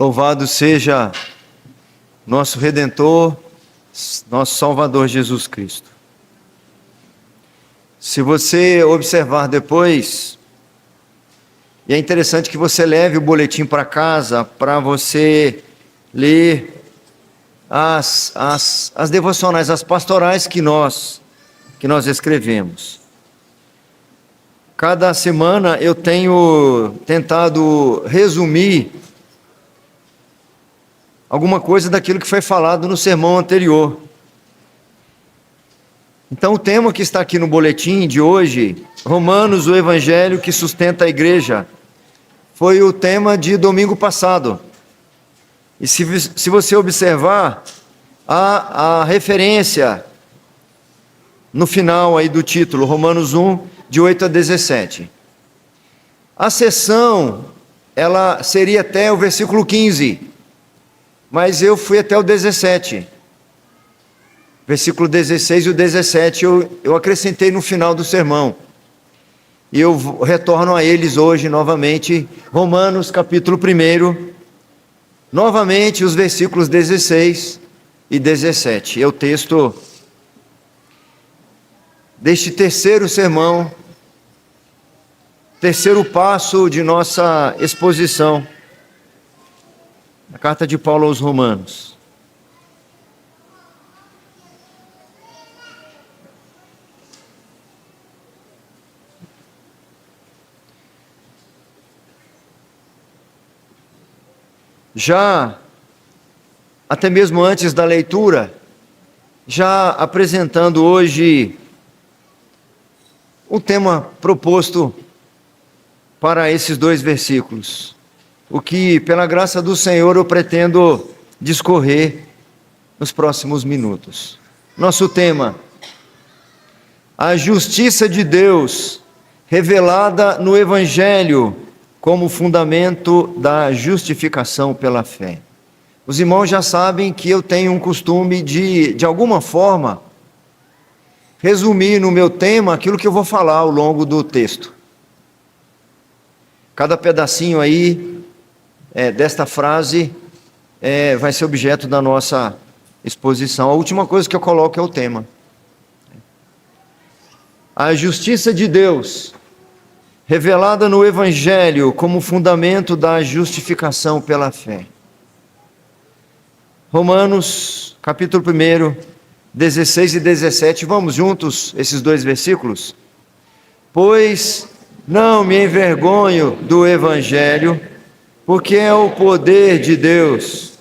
Louvado seja nosso Redentor, nosso Salvador Jesus Cristo. Se você observar depois, e é interessante que você leve o boletim para casa para você ler as devocionais, as pastorais que nós escrevemos. Cada semana eu tenho tentado resumir alguma coisa daquilo que foi falado no sermão anterior. Então o tema que está aqui no boletim de hoje, Romanos, o Evangelho que sustenta a igreja, foi o tema de domingo passado. E se você observar, há a referência no final aí do título, Romanos 1, de 8 a 17. A sessão, ela seria até o versículo 15, mas eu fui até o 17. Versículo 16 e o 17 eu acrescentei no final do sermão. E eu retorno a eles hoje novamente, Romanos capítulo 1, novamente os versículos 16 e 17. É o texto deste terceiro sermão, terceiro passo de nossa exposição, a carta de Paulo aos Romanos. Já, até mesmo antes da leitura, já apresentando hoje o tema proposto para esses dois versículos, o que, pela graça do Senhor, eu pretendo discorrer nos próximos minutos. Nosso tema: a justiça de Deus revelada no Evangelho como fundamento da justificação pela fé. Os irmãos já sabem que eu tenho um costume de alguma forma, resumir no meu tema aquilo que eu vou falar ao longo do texto. Cada pedacinho aí desta frase vai ser objeto da nossa exposição. A última coisa que eu coloco é o tema. A justiça de Deus revelada no Evangelho como fundamento da justificação pela fé. Romanos, capítulo 1, 16 e 17. Vamos juntos, esses dois versículos? Pois não me envergonho do Evangelho, porque é o poder de Deus.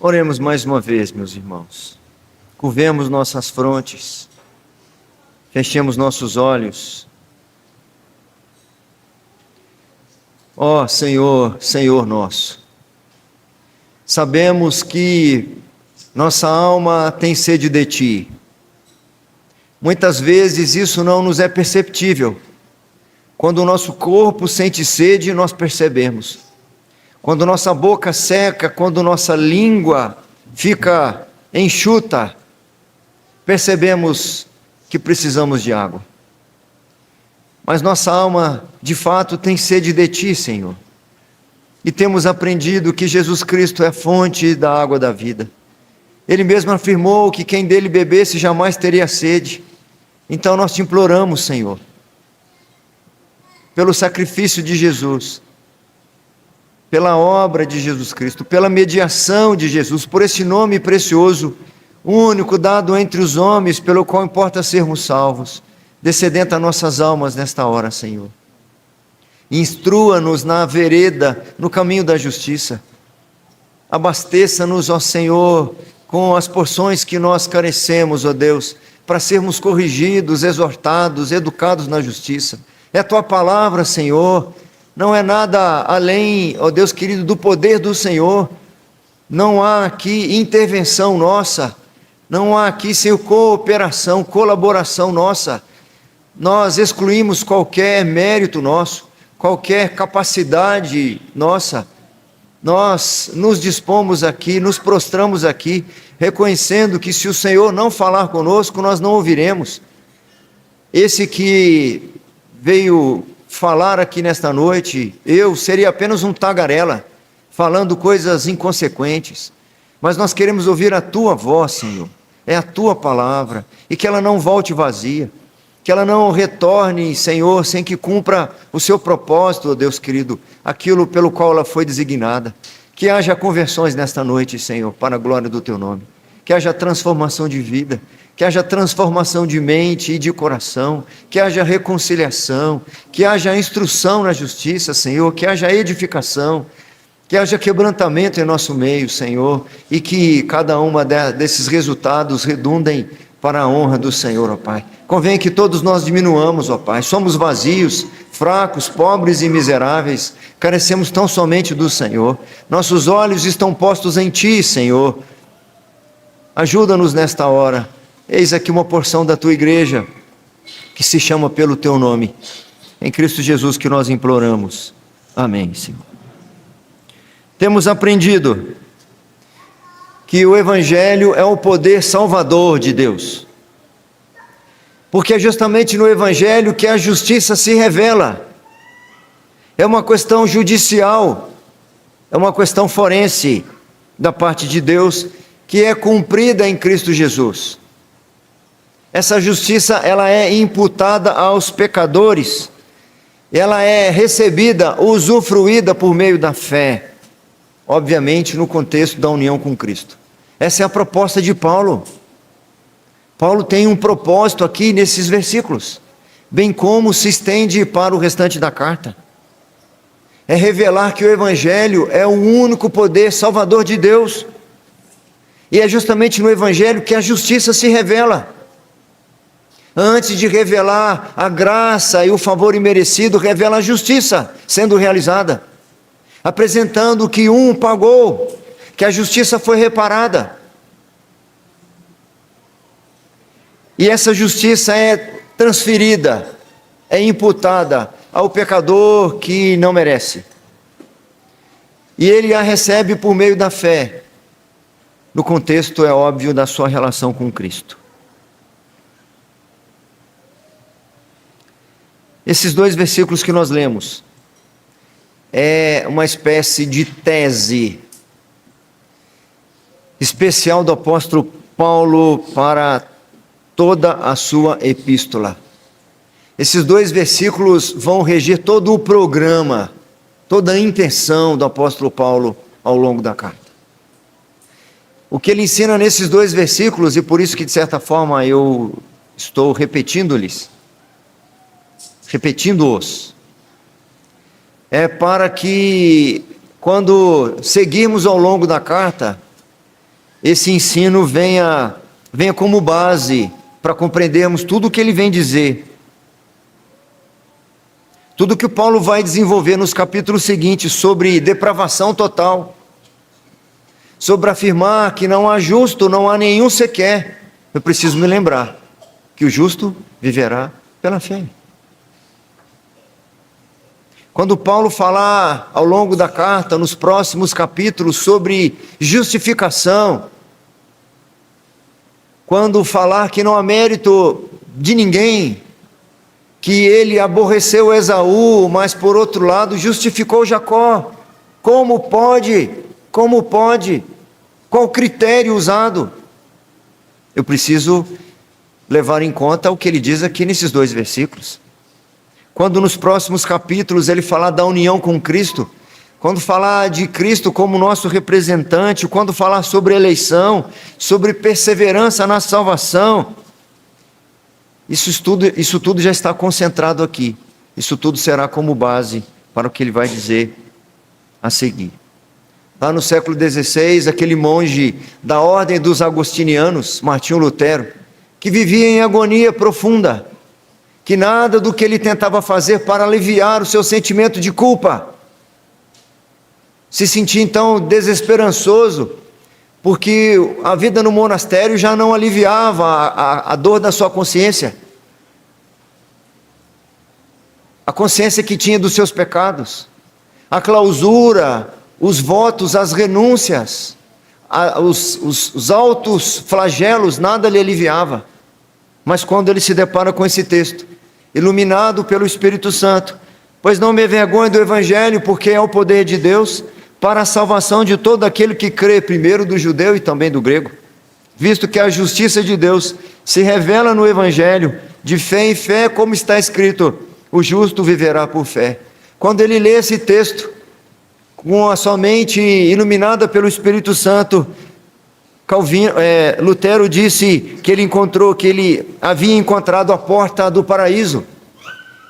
Oremos mais uma vez, meus irmãos. Curvemos nossas frontes, fechemos nossos olhos. Ó Senhor, Senhor nosso, sabemos que nossa alma tem sede de Ti. Muitas vezes isso não nos é perceptível. Quando o nosso corpo sente sede, nós percebemos. Quando nossa boca seca, quando nossa língua fica enxuta, percebemos que precisamos de água. Mas nossa alma, de fato, tem sede de Ti, Senhor. E temos aprendido que Jesus Cristo é a fonte da água da vida. Ele mesmo afirmou que quem dele bebesse jamais teria sede. Então nós Te imploramos, Senhor, pelo sacrifício de Jesus, pela obra de Jesus Cristo, pela mediação de Jesus, por esse nome precioso, único dado entre os homens, pelo qual importa sermos salvos. Descedenta nossas almas nesta hora, Senhor. Instrua-nos na vereda, no caminho da justiça. Abasteça-nos, ó Senhor, com as porções que nós carecemos, ó Deus, para sermos corrigidos, exortados, educados na justiça. É a Tua palavra, Senhor. Não é nada além, ó Deus querido, do poder do Senhor. Não há aqui intervenção nossa. Não há aqui, Senhor, cooperação, colaboração nossa. nós excluímos qualquer mérito nosso, qualquer capacidade nossa. Nós nos dispomos aqui, nos prostramos aqui, reconhecendo que se o Senhor não falar conosco, nós não ouviremos. Esse que veio falar aqui nesta noite, eu seria apenas um tagarela, falando coisas inconsequentes. Mas nós queremos ouvir a Tua voz, Senhor. É a Tua palavra, e que ela não volte vazia, que ela não retorne, Senhor, sem que cumpra o Seu propósito, ó Deus querido, aquilo pelo qual ela foi designada. Que haja conversões nesta noite, Senhor, para a glória do Teu nome. Que haja transformação de vida, que haja transformação de mente e de coração, que haja reconciliação, que haja instrução na justiça, Senhor, que haja edificação, que haja quebrantamento em nosso meio, Senhor, e que cada uma desses resultados redundem para a honra do Senhor, ó Pai. Convém que todos nós diminuamos, ó Pai. Somos vazios, fracos, pobres e miseráveis. Carecemos tão somente do Senhor. Nossos olhos estão postos em Ti, Senhor. Ajuda-nos nesta hora. Eis aqui uma porção da Tua igreja, que se chama pelo Teu nome. Em Cristo Jesus que nós imploramos. Amém, Senhor. Temos aprendido que o Evangelho é o poder salvador de Deus. Porque é justamente no Evangelho que a justiça se revela. É uma questão judicial, é uma questão forense da parte de Deus, que é cumprida em Cristo Jesus. Essa justiça, ela é imputada aos pecadores, ela é recebida, usufruída por meio da fé, obviamente no contexto da união com Cristo. Essa é a proposta de Paulo. Paulo tem um propósito aqui nesses versículos, bem como se estende para o restante da carta. É revelar que o Evangelho é o único poder salvador de Deus. E é justamente no Evangelho que a justiça se revela. Antes de revelar a graça e o favor imerecido, revela a justiça sendo realizada, apresentando que um pagou, que a justiça foi reparada. E essa justiça é transferida, é imputada ao pecador que não merece. E ele a recebe por meio da fé. No contexto, é óbvio, da sua relação com Cristo. Esses dois versículos que nós lemos é uma espécie de tese especial do apóstolo Paulo para toda a sua epístola. Esses dois versículos vão reger todo o programa, toda a intenção do apóstolo Paulo ao longo da carta. O que ele ensina nesses dois versículos, e por isso que de certa forma eu estou repetindo-os, é para que quando seguirmos ao longo da carta, esse ensino venha como base para compreendermos tudo o que ele vem dizer. Tudo que o Paulo vai desenvolver nos capítulos seguintes sobre depravação total, sobre afirmar que não há justo, não há nenhum sequer. Eu preciso me lembrar que o justo viverá pela fé. Quando Paulo falar ao longo da carta, nos próximos capítulos, sobre justificação, quando falar que não há mérito de ninguém, que ele aborreceu Esaú, mas por outro lado justificou Jacó. Como pode? Como pode? Qual critério usado? Eu preciso levar em conta o que ele diz aqui nesses dois versículos. Quando nos próximos capítulos ele falar da união com Cristo, quando falar de Cristo como nosso representante, quando falar sobre eleição, sobre perseverança na salvação, isso tudo já está concentrado aqui. Isso tudo será como base para o que ele vai dizer a seguir. Lá no século XVI, aquele monge da ordem dos agostinianos, Martinho Lutero, que vivia em agonia profunda, que nada do que ele tentava fazer para aliviar o seu sentimento de culpa, se sentia então desesperançoso, porque a vida no monastério já não aliviava a dor da sua consciência. a consciência que tinha dos seus pecados, a clausura, os votos, as renúncias, os altos flagelos, nada lhe aliviava. Mas quando ele se depara com esse texto, iluminado pelo Espírito Santo, pois não me envergonho do Evangelho, porque é o poder de Deus para a salvação de todo aquele que crê, primeiro do judeu e também do grego, visto que a justiça de Deus se revela no Evangelho, de fé em fé, como está escrito, o justo viverá por fé. Quando ele lê esse texto, com a sua mente iluminada pelo Espírito Santo, Lutero disse que ele havia encontrado a porta do paraíso.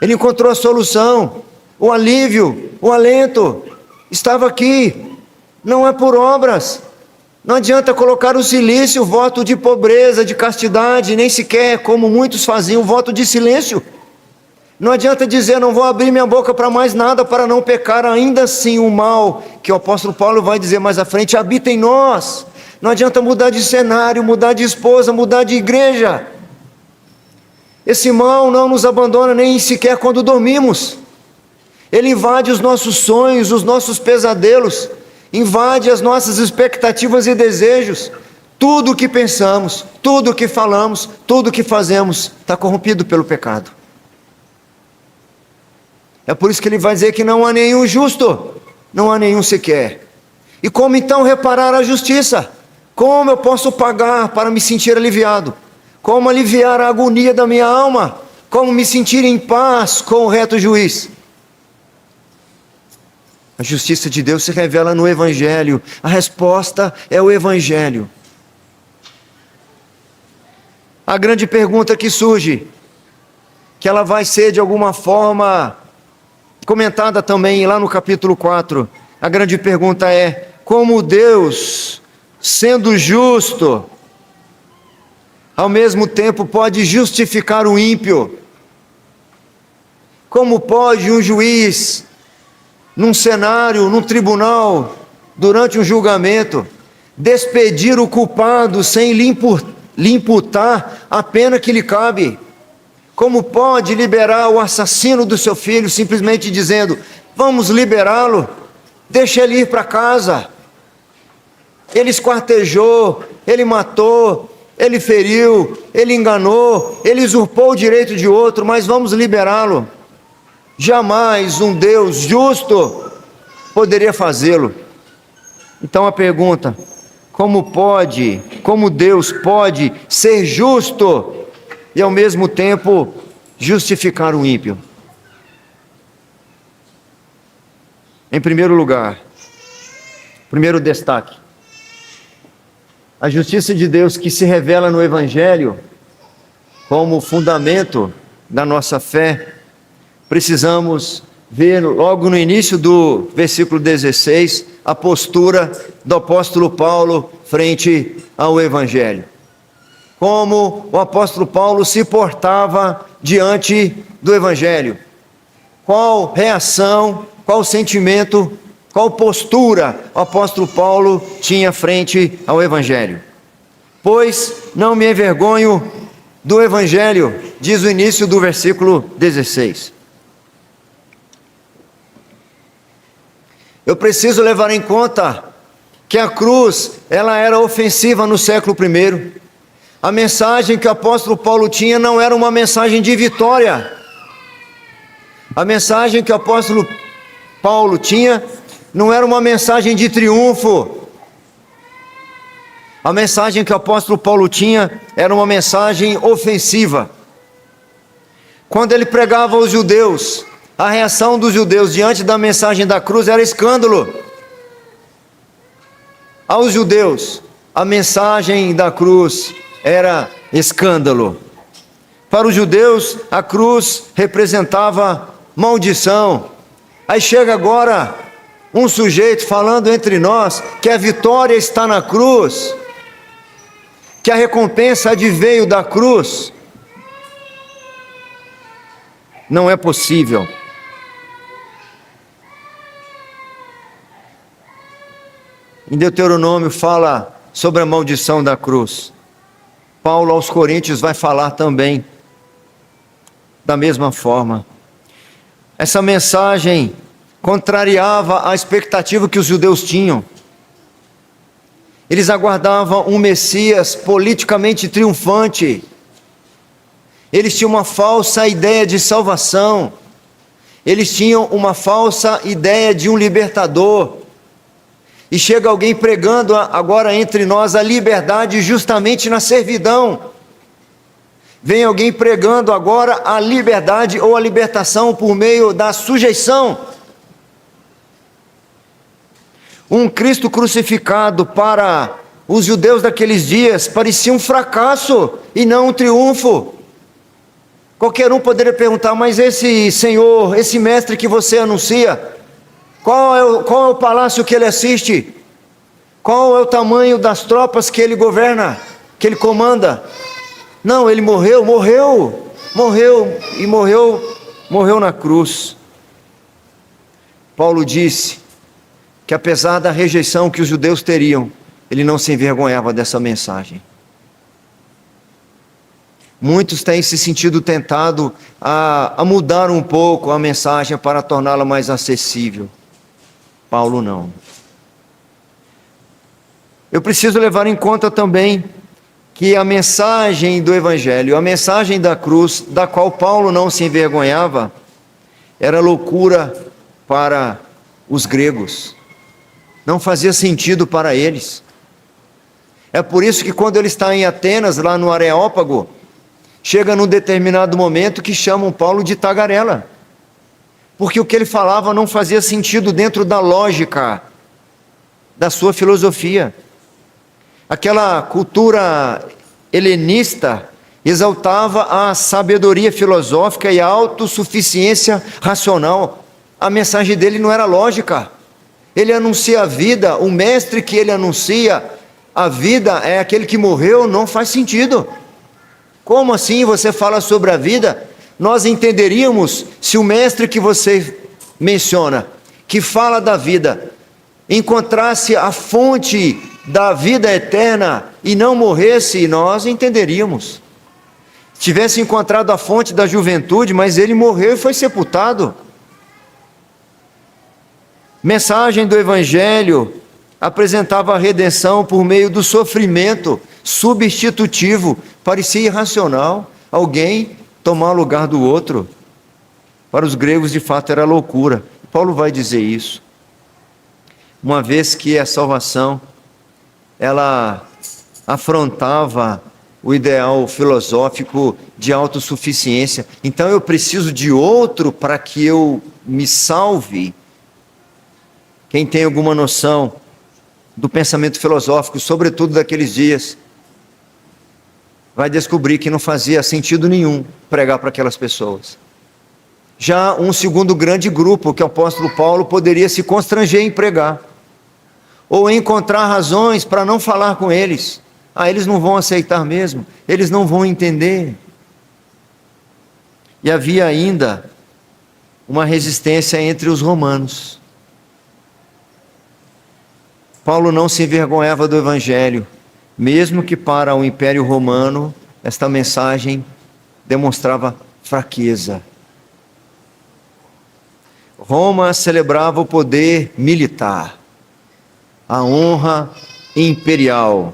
Ele encontrou a solução, o alívio, o alento, estava aqui. Não é por obras. Não adianta colocar o silício, o voto de pobreza, de castidade, nem sequer, como muitos faziam, o voto de silêncio. Não adianta dizer, não vou abrir minha boca para mais nada, para não pecar. Ainda assim o mal, que o apóstolo Paulo vai dizer mais à frente, habita em nós. Não adianta mudar de cenário, mudar de esposa, mudar de igreja. Esse mal não nos abandona nem sequer quando dormimos. Ele invade os nossos sonhos, os nossos pesadelos, invade as nossas expectativas e desejos. Tudo o que pensamos, tudo o que falamos, tudo o que fazemos está corrompido pelo pecado. É por isso que ele vai dizer que não há nenhum justo, não há nenhum sequer. E como então reparar a justiça? Como eu posso pagar para me sentir aliviado? Como aliviar a agonia da minha alma? Como me sentir em paz com o reto juiz? A justiça de Deus se revela no Evangelho. A resposta é o Evangelho. A grande pergunta que surge, que ela vai ser de alguma forma comentada também lá no capítulo 4. A grande pergunta é: como Deus, sendo justo, ao mesmo tempo pode justificar o ímpio? Como pode um juiz, num cenário, num tribunal, durante um julgamento, despedir o culpado sem lhe imputar a pena que lhe cabe? Como pode liberar o assassino do seu filho simplesmente dizendo, vamos liberá-lo, deixa ele ir para casa? Ele esquartejou, ele matou, ele feriu, ele enganou, ele usurpou o direito de outro, mas vamos liberá-lo. Jamais um Deus justo poderia fazê-lo. Então a pergunta, como Deus pode ser justo e ao mesmo tempo justificar o ímpio? Em primeiro lugar, primeiro destaque, a justiça de Deus que se revela no Evangelho como fundamento da nossa fé. Precisamos ver logo no início do versículo 16 a postura do apóstolo Paulo frente ao Evangelho. Como o apóstolo Paulo se portava diante do Evangelho. Qual reação, qual sentimento, qual postura o apóstolo Paulo tinha frente ao Evangelho? Pois não me envergonho do Evangelho, diz o início do versículo 16. Eu preciso levar em conta que a cruz, ela era ofensiva no século I. A mensagem que o apóstolo Paulo tinha não era uma mensagem de vitória. A mensagem que o apóstolo Paulo tinha não era uma mensagem de triunfo. A mensagem que o apóstolo Paulo tinha era uma mensagem ofensiva. Quando ele pregava aos judeus, a reação dos judeus diante da mensagem da cruz era escândalo. Aos judeus, a mensagem da cruz era escândalo. Para os judeus, a cruz representava maldição. Aí chega agora um sujeito falando entre nós que a vitória está na cruz, que a recompensa adveio da cruz. Não é possível. Em Deuteronômio fala sobre a maldição da cruz. Paulo aos Coríntios vai falar também da mesma forma. Essa mensagem contrariava a expectativa que os judeus tinham. Eles aguardavam um Messias politicamente triunfante. Eles tinham uma falsa ideia de salvação. Eles tinham uma falsa ideia de um libertador. E chega alguém pregando agora entre nós a liberdade justamente na servidão. Vem alguém pregando agora a liberdade ou a libertação por meio da sujeição. Um Cristo crucificado para os judeus daqueles dias parecia um fracasso e não um triunfo. Qualquer um poderia perguntar, mas esse Senhor, esse mestre que você anuncia, qual é o palácio que ele assiste? Qual é o tamanho das tropas que ele governa, que ele comanda? Não, ele morreu na cruz. Paulo disse que apesar da rejeição que os judeus teriam, ele não se envergonhava dessa mensagem. Muitos têm se sentido tentados a mudar um pouco a mensagem para torná-la mais acessível. Paulo não. Eu preciso levar em conta também que a mensagem do Evangelho, a mensagem da cruz, da qual Paulo não se envergonhava, era loucura para os gregos. Não fazia sentido para eles. É por isso que quando ele está em Atenas, lá no Areópago, chega num determinado momento que chamam Paulo de tagarela. Porque o que ele falava não fazia sentido dentro da lógica da sua filosofia. Aquela cultura helenista exaltava a sabedoria filosófica e a autossuficiência racional. A mensagem dele não era lógica. Ele anuncia a vida, o mestre que ele anuncia a vida é aquele que morreu, não faz sentido. Como assim você fala sobre a vida? Nós entenderíamos se o mestre que você menciona, que fala da vida, encontrasse a fonte da vida eterna e não morresse, nós entenderíamos. Tivesse encontrado a fonte da juventude, mas ele morreu e foi sepultado. Mensagem do Evangelho apresentava a redenção por meio do sofrimento substitutivo. Parecia irracional alguém tomar o lugar do outro. Para os gregos, de fato, era loucura. Paulo vai dizer isso. Uma vez que a salvação, ela afrontava o ideal filosófico de autossuficiência. Então eu preciso de outro para que eu me salve. Quem tem alguma noção do pensamento filosófico, sobretudo daqueles dias, vai descobrir que não fazia sentido nenhum pregar para aquelas pessoas. Já um segundo grande grupo, que o apóstolo Paulo poderia se constranger em pregar, ou encontrar razões para não falar com eles. Eles não vão aceitar mesmo, eles não vão entender. E havia ainda uma resistência entre os romanos. Paulo não se envergonhava do Evangelho, mesmo que para o Império Romano esta mensagem demonstrava fraqueza. Roma celebrava o poder militar, a honra imperial.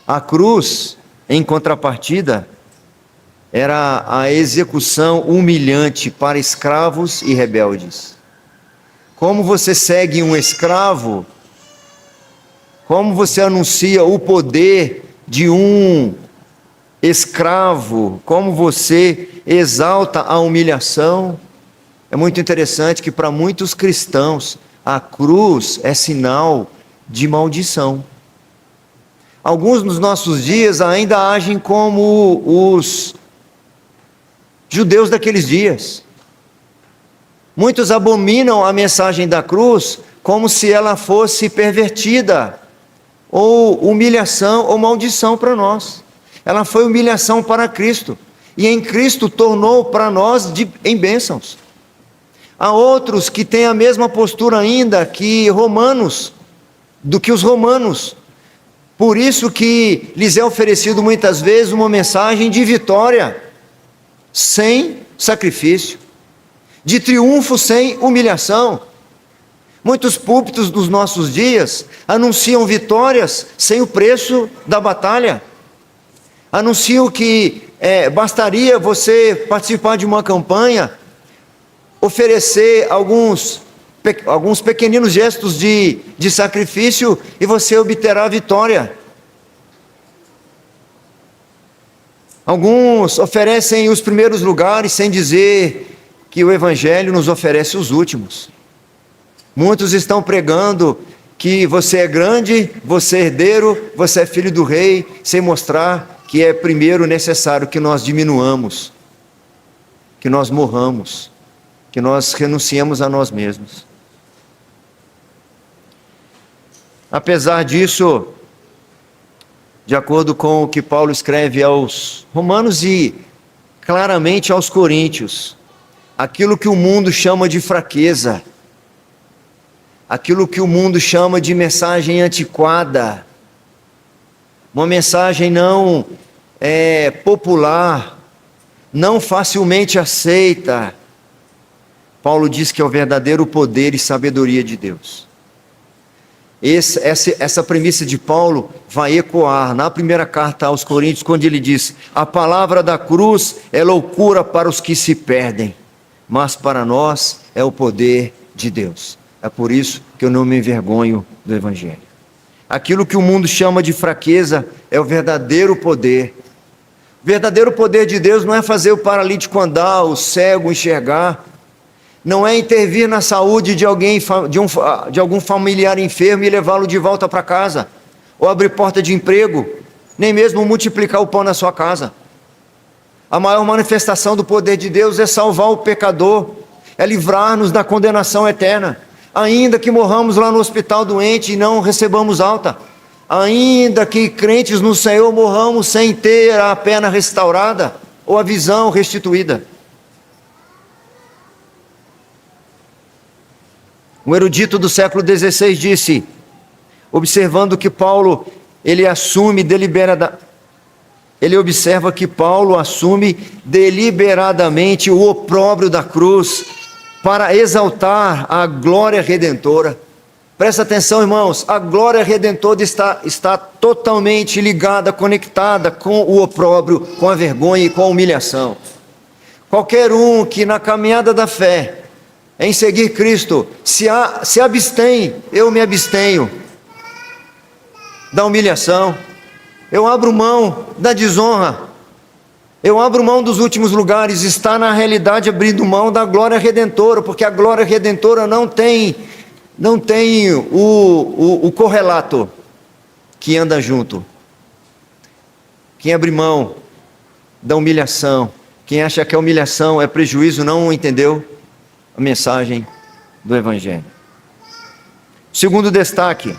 A cruz, em contrapartida, era a execução humilhante para escravos e rebeldes. Como você segue um escravo? Como você anuncia o poder de um escravo? Como você exalta a humilhação? É muito interessante que para muitos cristãos a cruz é sinal de maldição. Alguns nos nossos dias ainda agem como os judeus daqueles dias. Muitos abominam a mensagem da cruz como se ela fosse pervertida, ou humilhação ou maldição para nós. Ela foi humilhação para Cristo, e em Cristo tornou para nós em bênçãos. Há outros que têm a mesma postura ainda que os romanos. Por isso que lhes é oferecido muitas vezes uma mensagem de vitória, sem sacrifício. de triunfo sem humilhação. Muitos púlpitos dos nossos dias anunciam vitórias sem o preço da batalha. Anunciam que bastaria você participar de uma campanha, oferecer alguns pequeninos gestos de sacrifício e você obterá a vitória. Alguns oferecem os primeiros lugares sem dizer que o Evangelho nos oferece os últimos. Muitos estão pregando que você é grande, você é herdeiro, você é filho do rei, sem mostrar que é primeiro necessário que nós diminuamos, que nós morramos, que nós renunciemos a nós mesmos. Apesar disso, de acordo com o que Paulo escreve aos Romanos e claramente aos Coríntios, aquilo que o mundo chama de fraqueza, aquilo que o mundo chama de mensagem antiquada, uma mensagem não popular, não facilmente aceita, Paulo diz que é o verdadeiro poder e sabedoria de Deus. Essa premissa de Paulo vai ecoar na primeira carta aos Coríntios, quando ele diz: a palavra da cruz é loucura para os que se perdem, mas para nós é o poder de Deus. É por isso que eu não me envergonho do Evangelho. Aquilo que o mundo chama de fraqueza é o verdadeiro poder. O verdadeiro poder de Deus não é fazer o paralítico andar, o cego enxergar, não é intervir na saúde de algum familiar enfermo e levá-lo de volta para casa, ou abrir porta de emprego, nem mesmo multiplicar o pão na sua casa. A maior manifestação do poder de Deus é salvar o pecador, é livrar-nos da condenação eterna. Ainda que morramos lá no hospital doente e não recebamos alta, ainda que crentes no Senhor morramos sem ter a perna restaurada ou a visão restituída. Um erudito do século XVI disse, observando que Paulo, ele observa que Paulo assume deliberadamente o opróbrio da cruz para exaltar a glória redentora. Presta atenção, irmãos, a glória redentora está totalmente ligada, conectada com o opróbrio, com a vergonha e com a humilhação. Qualquer um que na caminhada da fé, em seguir Cristo, se abstém, eu me abstenho da humilhação, eu abro mão da desonra, eu abro mão dos últimos lugares, está na realidade abrindo mão da glória redentora, porque a glória redentora não tem o correlato que anda junto. Quem abre mão da humilhação, quem acha que a humilhação é prejuízo, não entendeu a mensagem do Evangelho. Segundo destaque,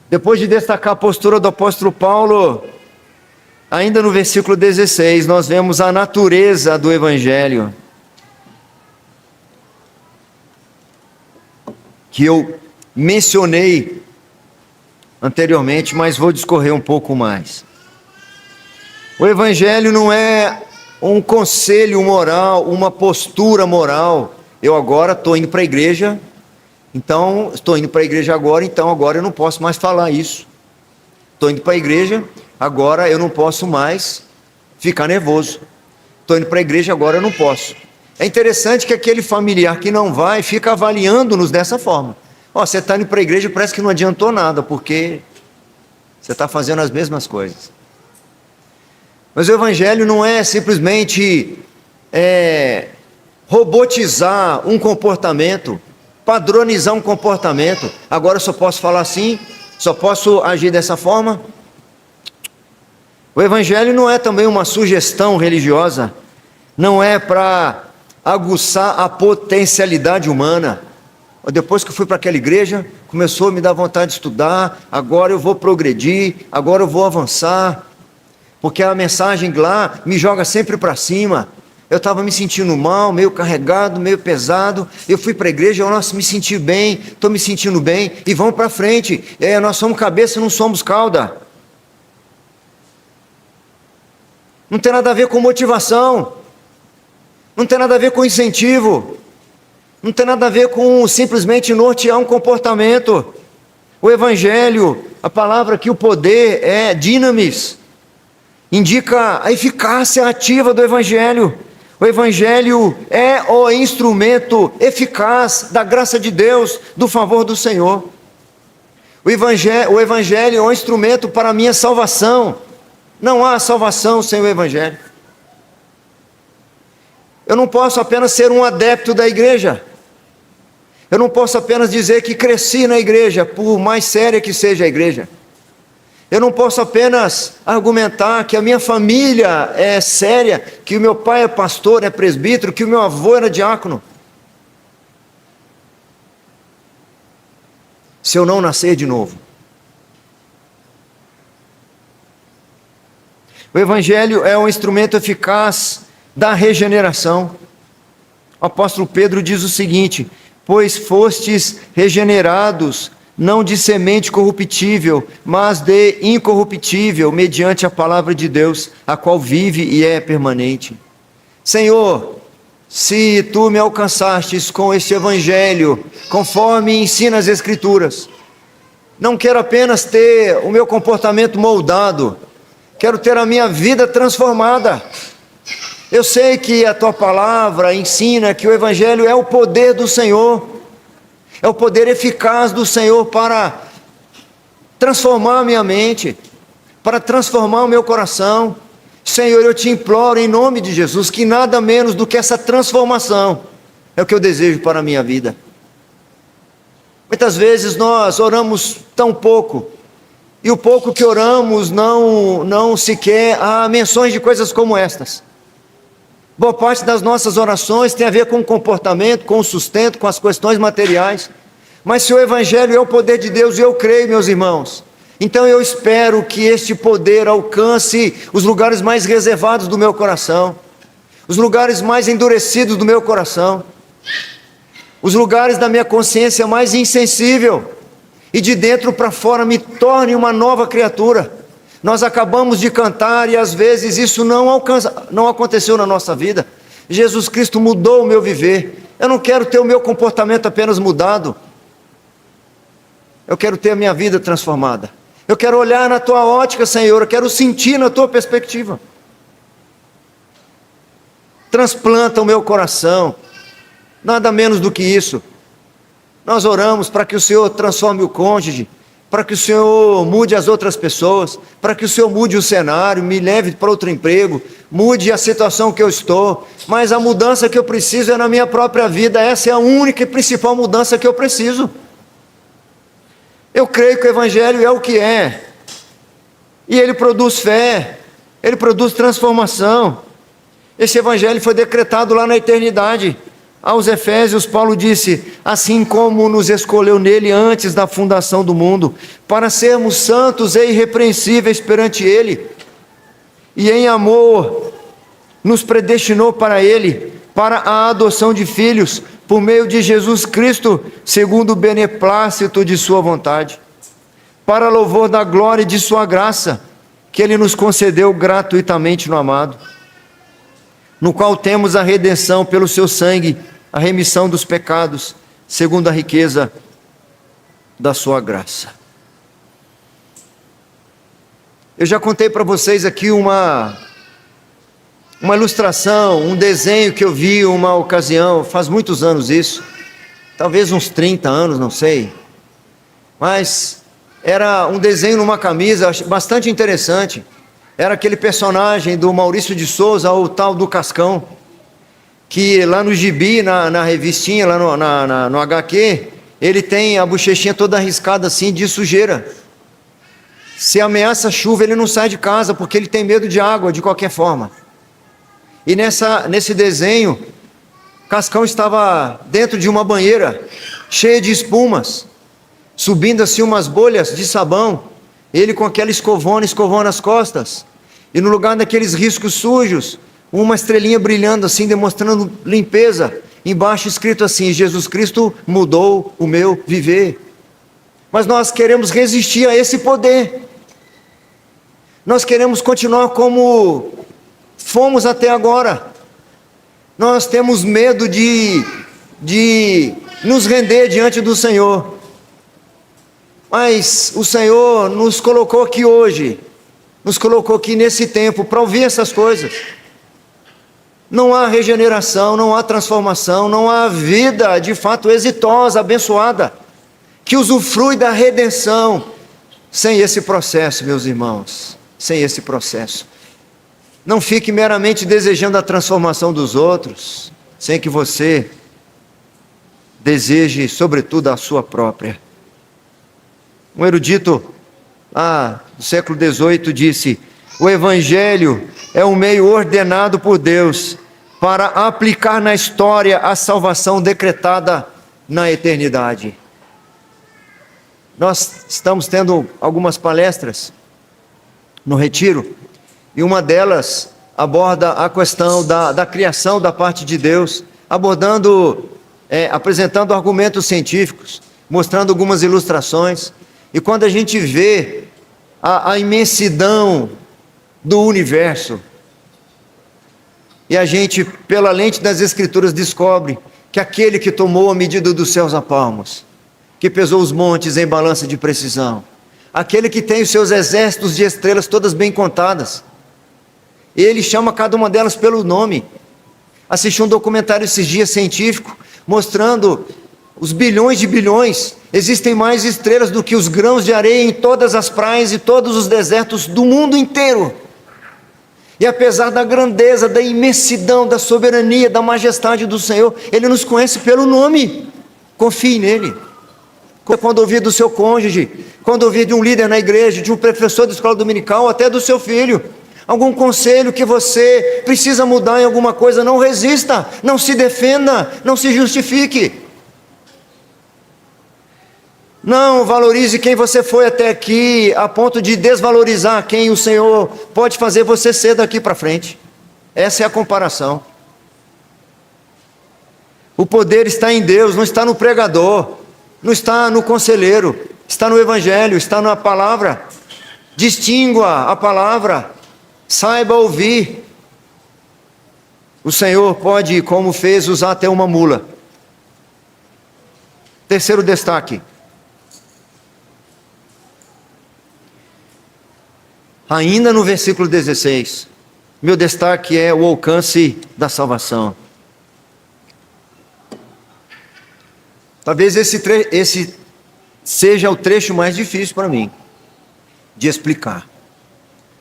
depois de destacar a postura do apóstolo Paulo, ainda no versículo 16, nós vemos a natureza do Evangelho, que eu mencionei anteriormente, mas vou discorrer um pouco mais. O Evangelho não é um conselho moral, uma postura moral. Eu agora estou indo para a igreja, então estou indo para a igreja agora, então agora eu não posso mais falar isso. Estou indo para a igreja, agora eu não posso mais ficar nervoso. Estou indo para a igreja, agora eu não posso. É interessante que aquele familiar que não vai, fica avaliando-nos dessa forma. Você está indo para a igreja, parece que não adiantou nada, porque você está fazendo as mesmas coisas. Mas o Evangelho não é simplesmente robotizar um comportamento, padronizar um comportamento. Agora eu só posso falar assim, só posso agir dessa forma. O Evangelho não é também uma sugestão religiosa, não é para aguçar a potencialidade humana. Depois que eu fui para aquela igreja, começou a me dar vontade de estudar, agora eu vou progredir, agora eu vou avançar, porque a mensagem lá me joga sempre para cima. Eu estava me sentindo mal, meio carregado, meio pesado, eu fui para a igreja, nossa, me senti bem, estou me sentindo bem, e vamos para frente. Nós somos cabeça, não somos cauda. Não tem nada a ver com motivação. Não tem nada a ver com incentivo. Não tem nada a ver com simplesmente nortear um comportamento. O Evangelho, a palavra aqui, o poder, é dinamis. Indica a eficácia ativa do Evangelho. O Evangelho é o instrumento eficaz da graça de Deus, do favor do Senhor. O Evangelho é um instrumento para a minha salvação. Não há salvação sem o Evangelho. Eu não posso apenas ser um adepto da igreja. Eu não posso apenas dizer que cresci na igreja, por mais séria que seja a igreja. Eu não posso apenas argumentar que a minha família é séria, que o meu pai é pastor, é presbítero, que o meu avô era diácono. Se eu não nascer de novo. O Evangelho é um instrumento eficaz da regeneração. O apóstolo Pedro diz o seguinte: pois fostes regenerados, não de semente corruptível, mas de incorruptível, mediante a palavra de Deus, a qual vive e é permanente. Senhor, se Tu me alcançastes com este Evangelho, conforme ensina as Escrituras, não quero apenas ter o meu comportamento moldado, quero ter a minha vida transformada. Eu sei que a Tua palavra ensina que o Evangelho é o poder do Senhor, é o poder eficaz do Senhor para transformar a minha mente, para transformar o meu coração. Senhor, eu te imploro em nome de Jesus, que nada menos do que essa transformação é o que eu desejo para a minha vida. Muitas vezes nós oramos tão pouco, e o pouco que oramos não sequer há menções de coisas como estas. Boa parte das nossas orações tem a ver com o comportamento, com o sustento, com as questões materiais. Mas se o Evangelho é o poder de Deus, e eu creio, meus irmãos, então eu espero que este poder alcance os lugares mais reservados do meu coração, os lugares mais endurecidos do meu coração, os lugares da minha consciência mais insensível, e de dentro para fora me torne uma nova criatura. Nós acabamos de cantar e às vezes isso não aconteceu na nossa vida. Jesus Cristo mudou o meu viver. Eu não quero ter o meu comportamento apenas mudado. Eu quero ter a minha vida transformada. Eu quero olhar na Tua ótica, Senhor. Eu quero sentir na Tua perspectiva. Transplanta o meu coração. Nada menos do que isso. Nós oramos para que o Senhor transforme o cônjuge, para que o Senhor mude as outras pessoas, para que o Senhor mude o cenário, me leve para outro emprego, mude a situação que eu estou, mas a mudança que eu preciso é na minha própria vida. Essa é a única e principal mudança que eu preciso. Eu creio que o Evangelho é o que é, e ele produz fé, ele produz transformação. Esse Evangelho foi decretado lá na eternidade. Aos Efésios, Paulo disse: assim como nos escolheu nele antes da fundação do mundo, para sermos santos e irrepreensíveis perante ele, e em amor nos predestinou para ele, para a adoção de filhos, por meio de Jesus Cristo, segundo o beneplácito de sua vontade, para louvor da glória de sua graça, que ele nos concedeu gratuitamente no amado, no qual temos a redenção pelo seu sangue, a remissão dos pecados, segundo a riqueza da sua graça. Eu já contei para vocês aqui uma ilustração, um desenho que eu vi uma ocasião, faz muitos anos isso, talvez uns 30 anos, não sei, mas era um desenho numa camisa bastante interessante. Era aquele personagem do Maurício de Souza, o tal do Cascão, que lá no gibi, na revistinha, lá no HQ, ele tem a bochechinha toda arriscada assim, de sujeira. Se ameaça chuva, ele não sai de casa, porque ele tem medo de água, de qualquer forma. E nesse desenho, Cascão estava dentro de uma banheira, cheia de espumas, subindo assim umas bolhas de sabão, ele com aquela escovona escovando as costas, e no lugar daqueles riscos sujos, uma estrelinha brilhando assim, demonstrando limpeza, embaixo escrito assim: Jesus Cristo mudou o meu viver. Mas nós queremos resistir a esse poder, nós queremos continuar como fomos até agora, Nós temos medo de nos render diante do Senhor. Mas o Senhor nos colocou aqui hoje, nos colocou aqui nesse tempo para ouvir essas coisas. Não há regeneração, não há transformação, não há vida de fato exitosa, abençoada, que usufrui da redenção, sem esse processo, meus irmãos, sem esse processo. Não fique meramente desejando a transformação dos outros, sem que você deseje, sobretudo, a sua própria. Um erudito do século XVIII disse: o Evangelho é um meio ordenado por Deus para aplicar na história a salvação decretada na eternidade. Nós estamos tendo algumas palestras no retiro, e uma delas aborda a questão da criação da parte de Deus, apresentando argumentos científicos, mostrando algumas ilustrações. E quando a gente vê a imensidão do universo, e a gente, pela lente das Escrituras, descobre que aquele que tomou a medida dos céus a palmos, que pesou os montes em balança de precisão, aquele que tem os seus exércitos de estrelas todas bem contadas, ele chama cada uma delas pelo nome. Assisti um documentário esses dias científico, mostrando os bilhões de bilhões. Existem mais estrelas do que os grãos de areia em todas as praias e todos os desertos do mundo inteiro. E apesar da grandeza, da imensidão, da soberania, da majestade do Senhor, Ele nos conhece pelo nome. Confie nele. Quando ouvir do seu cônjuge, quando ouvir de um líder na igreja, de um professor da escola dominical, até do seu filho, algum conselho que você precisa mudar em alguma coisa, não resista, não se defenda, não se justifique. Não valorize quem você foi até aqui, a ponto de desvalorizar quem o Senhor pode fazer você ser daqui para frente. Essa é a comparação. O poder está em Deus, não está no pregador, não está no conselheiro, está no Evangelho, está na palavra. Distingua a palavra, saiba ouvir. O Senhor pode, como fez, usar até uma mula. Terceiro destaque. Ainda no versículo 16, meu destaque é o alcance da salvação. Talvez esse seja o trecho mais difícil para mim de explicar.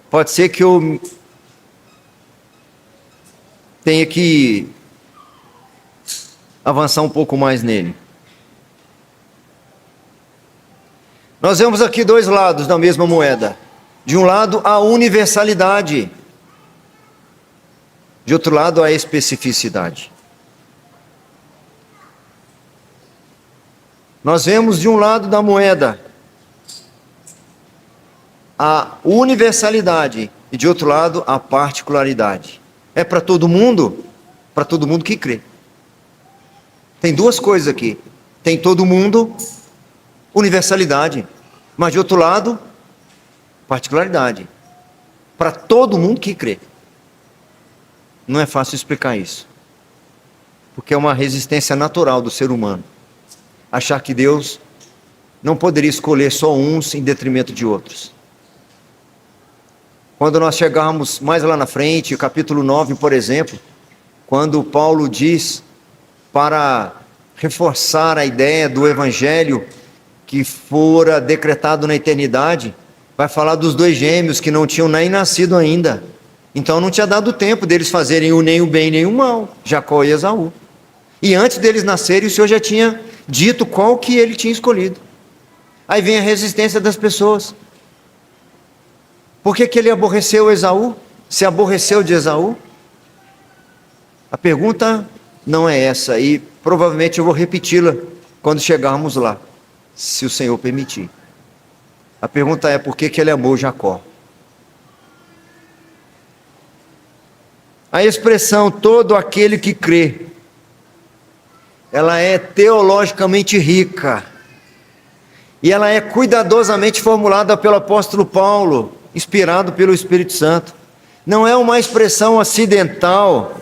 Pode ser que eu tenha que avançar um pouco mais nele. Nós vemos aqui dois lados da mesma moeda. De um lado, a universalidade. De outro lado, a especificidade. Nós vemos de um lado da moeda a universalidade e de outro lado a particularidade. É para todo mundo que crê. Tem duas coisas aqui. Tem todo mundo, universalidade, mas de outro lado, particularidade. Para todo mundo que crê. Não é fácil explicar isso, porque é uma resistência natural do ser humano achar que Deus não poderia escolher só uns em detrimento de outros. Quando nós chegarmos mais lá na frente, o capítulo 9, por exemplo, quando Paulo diz, para reforçar a ideia do Evangelho que fora decretado na eternidade, vai falar dos dois gêmeos que não tinham nem nascido ainda. Então não tinha dado tempo deles fazerem nem o bem nem o mal, Jacó e Esaú. E antes deles nascerem, o Senhor já tinha dito qual que ele tinha escolhido. Aí vem a resistência das pessoas. Por que ele aborreceu Esaú? Se aborreceu de Esaú? A pergunta não é essa, e provavelmente eu vou repeti-la quando chegarmos lá, se o Senhor permitir. A pergunta é: por que ele amou Jacó? A expressão todo aquele que crê, ela é teologicamente rica, e ela é cuidadosamente formulada pelo apóstolo Paulo, inspirado pelo Espírito Santo. Não é uma expressão acidental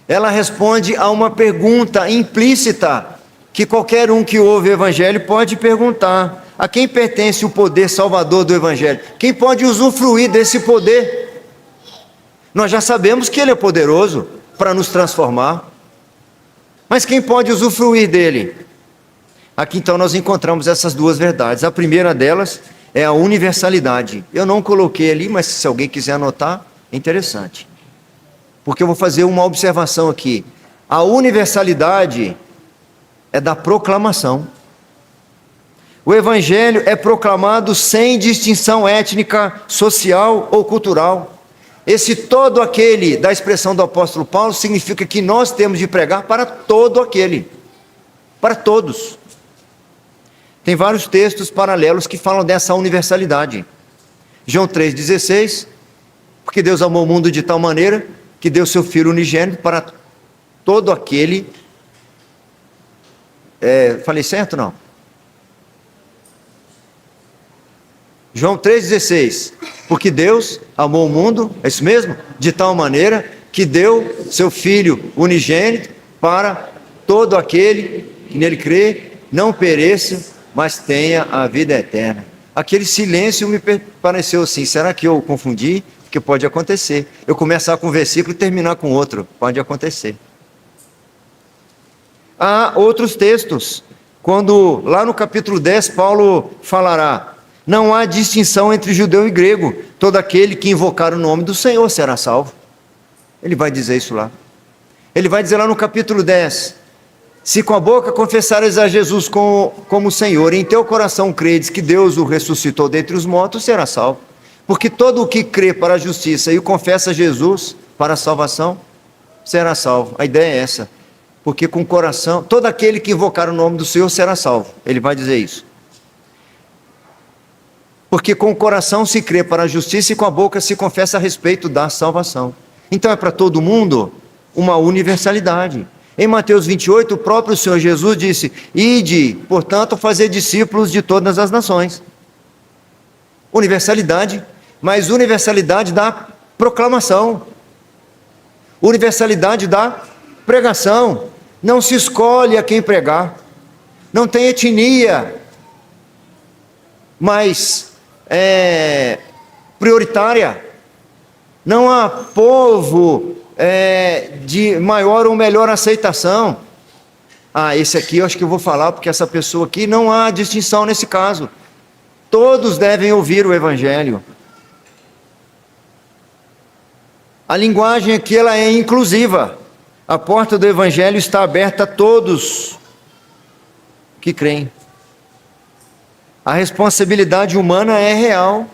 Ela responde a uma pergunta implícita que qualquer um que ouve o Evangelho pode perguntar: a quem pertence o poder salvador do Evangelho? Quem pode usufruir desse poder? Nós já sabemos que Ele é poderoso para nos transformar, mas quem pode usufruir dele? Aqui então nós encontramos essas duas verdades. A primeira delas é a universalidade. Eu não coloquei ali, mas se alguém quiser anotar, é interessante. Porque eu vou fazer uma observação aqui. A universalidade é da proclamação. O Evangelho é proclamado sem distinção étnica, social ou cultural. Esse todo aquele da expressão do apóstolo Paulo significa que nós temos de pregar para todo aquele, para todos. Tem vários textos paralelos que falam dessa universalidade. João 3,16, porque Deus amou o mundo de tal maneira que deu seu Filho unigênito para todo aquele... falei certo ou não? João 3,16, porque Deus amou o mundo, é isso mesmo? De tal maneira que deu seu Filho unigênito para todo aquele que nele crê, não pereça, mas tenha a vida eterna. Aquele silêncio me pareceu assim, será que eu confundi? Porque pode acontecer. Eu começar com um versículo e terminar com outro, pode acontecer. Há outros textos, quando lá no capítulo 10 Paulo falará: não há distinção entre judeu e grego, todo aquele que invocar o nome do Senhor será salvo. Ele vai dizer isso lá. Ele vai dizer lá no capítulo 10, se com a boca confessares a Jesus como Senhor, e em teu coração credes que Deus o ressuscitou dentre os mortos, será salvo. Porque todo o que crê para a justiça e o confessa a Jesus para a salvação, será salvo. A ideia é essa. Porque com o coração, todo aquele que invocar o nome do Senhor será salvo. Ele vai dizer isso. Porque com o coração se crê para a justiça e com a boca se confessa a respeito da salvação. Então é para todo mundo uma universalidade. Em Mateus 28, o próprio Senhor Jesus disse: ide, portanto, fazer discípulos de todas as nações. Universalidade, mas universalidade da proclamação. Universalidade da pregação. Não se escolhe a quem pregar. Não tem etnia, mas prioritária. Não há povo de maior ou melhor aceitação. Esse aqui eu acho que eu vou falar porque essa pessoa aqui, não há distinção nesse caso. Todos devem ouvir o Evangelho. A linguagem aqui ela é inclusiva. A porta do Evangelho está aberta a todos que creem. A responsabilidade humana é real.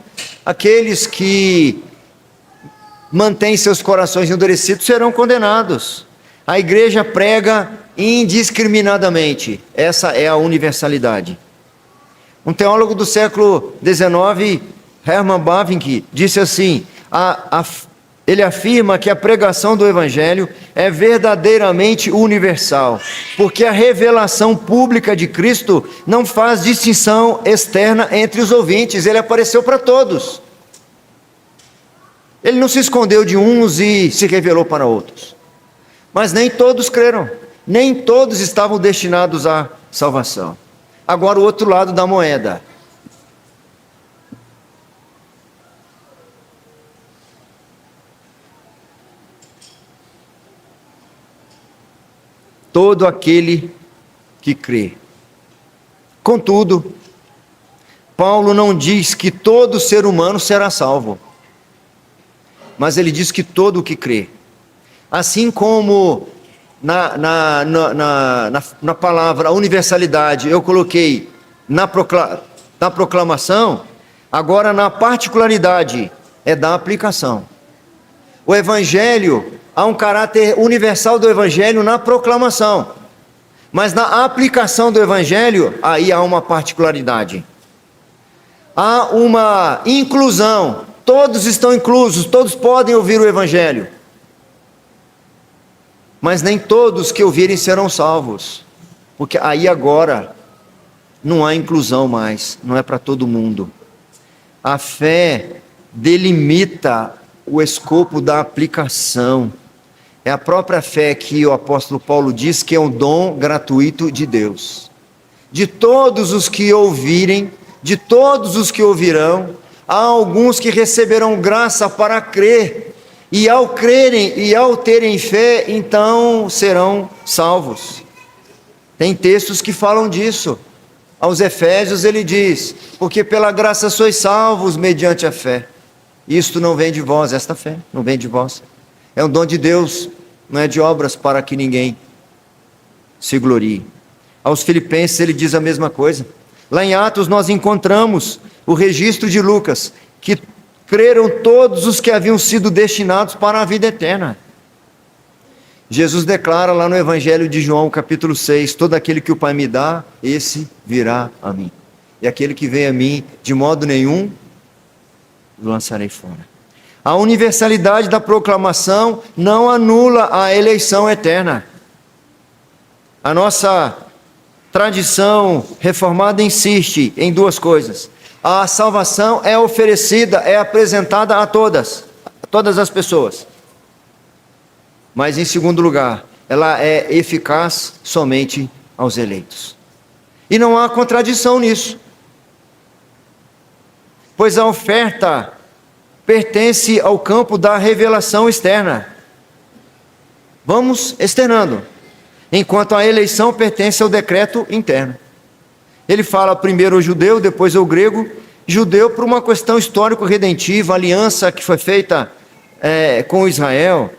Aqueles que mantêm seus corações endurecidos serão condenados. A igreja prega indiscriminadamente. Essa é a universalidade. Um teólogo do século XIX, Herman Bavinck, disse assim: ele afirma que a pregação do Evangelho é verdadeiramente universal, porque a revelação pública de Cristo não faz distinção externa entre os ouvintes, ele apareceu para todos. Ele não se escondeu de uns e se revelou para outros. Mas nem todos creram, nem todos estavam destinados à salvação. Agora o outro lado da moeda. Todo aquele que crê. Contudo, Paulo não diz que todo ser humano será salvo, mas ele diz que todo o que crê. Assim como na palavra universalidade eu coloquei na proclamação, agora na particularidade é da aplicação. O Evangelho, há um caráter universal do Evangelho na proclamação, mas na aplicação do Evangelho, aí há uma particularidade. Há uma inclusão, todos estão inclusos, todos podem ouvir o Evangelho, mas nem todos que ouvirem serão salvos, porque aí agora não há inclusão mais, não é para todo mundo. A fé delimita o escopo da aplicação. É a própria fé que o apóstolo Paulo diz que é um dom gratuito de Deus. De todos os que ouvirem, de todos os que ouvirão, há alguns que receberão graça para crer, e ao crerem e ao terem fé, então serão salvos. Tem textos que falam disso. Aos Efésios ele diz: porque pela graça sois salvos mediante a fé. Isto não vem de vós, esta fé não vem de vós. É um dom de Deus, não é de obras para que ninguém se glorie. Aos Filipenses ele diz a mesma coisa. Lá em Atos nós encontramos o registro de Lucas, que creram todos os que haviam sido destinados para a vida eterna. Jesus declara lá no Evangelho de João, capítulo 6, todo aquele que o Pai me dá, esse virá a mim. E aquele que vem a mim, de modo nenhum, o lançarei fora. A universalidade da proclamação não anula a eleição eterna. A nossa tradição reformada insiste em duas coisas. A salvação é oferecida, é apresentada a todas as pessoas. Mas em segundo lugar, ela é eficaz somente aos eleitos. E não há contradição nisso. Pois a oferta pertence ao campo da revelação externa. Vamos externando. Enquanto a eleição pertence ao decreto interno. Ele fala primeiro ao judeu, depois ao grego. Judeu por uma questão histórico-redentiva, aliança que foi feita com Israel.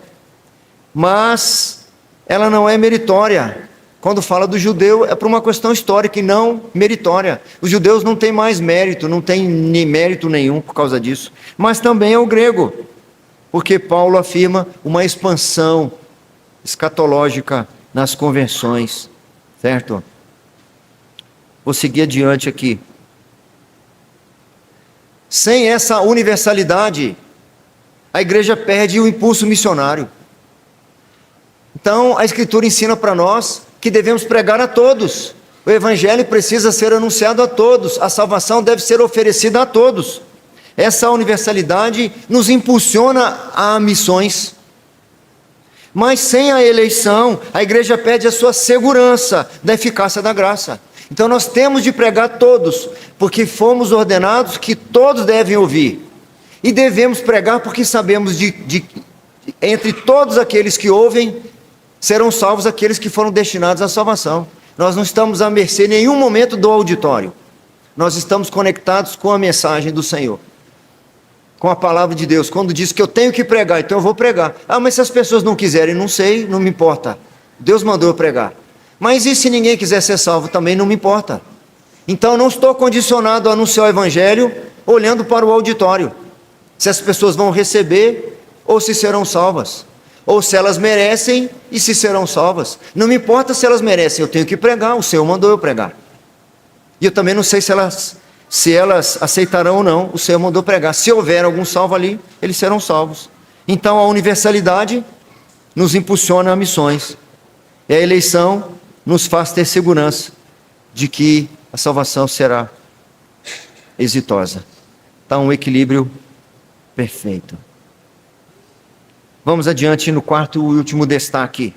Mas ela não é meritória. Quando fala do judeu é por uma questão histórica e não meritória. Os judeus não têm mais mérito, não têm nem mérito nenhum por causa disso. Mas também é o grego, porque Paulo afirma uma expansão escatológica nas convenções, certo? Vou seguir adiante aqui. Sem essa universalidade, a igreja perde o impulso missionário. Então, a Escritura ensina para nós que devemos pregar a todos. O Evangelho precisa ser anunciado a todos. A salvação deve ser oferecida a todos. Essa universalidade nos impulsiona a missões. Mas sem a eleição, a igreja perde a sua segurança da eficácia da graça. Então nós temos de pregar a todos, porque fomos ordenados que todos devem ouvir. E devemos pregar porque sabemos entre todos aqueles que ouvem, serão salvos aqueles que foram destinados à salvação. Nós não estamos à mercê em nenhum momento do auditório. Nós estamos conectados com a mensagem do Senhor, com a palavra de Deus. Quando diz que eu tenho que pregar, então eu vou pregar. Ah, mas se as pessoas não quiserem, não sei, não me importa. Deus mandou eu pregar. Mas e se ninguém quiser ser salvo, também não me importa. Então não estou condicionado a anunciar o Evangelho olhando para o auditório. Se as pessoas vão receber ou se serão salvas. Ou se elas merecem e se serão salvas. Não me importa se elas merecem, eu tenho que pregar, o Senhor mandou eu pregar. E eu também não sei se elas aceitarão ou não, o Senhor mandou pregar. Se houver algum salvo ali, eles serão salvos. Então a universalidade nos impulsiona a missões. E a eleição nos faz ter segurança de que a salvação será exitosa. Está um equilíbrio perfeito. Vamos adiante no quarto e último destaque.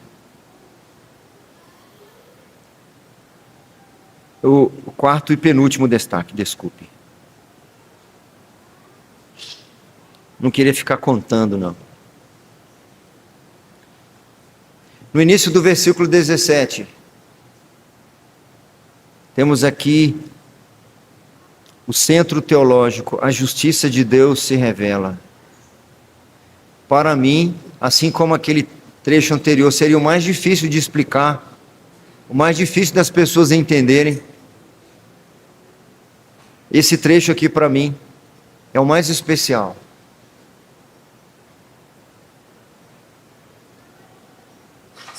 O quarto e penúltimo destaque, desculpe. Não queria ficar contando, não. No início do versículo 17, temos aqui o centro teológico, a justiça de Deus se revela. Para mim, assim como aquele trecho anterior, seria o mais difícil de explicar, o mais difícil das pessoas entenderem. Esse trecho aqui para mim é o mais especial.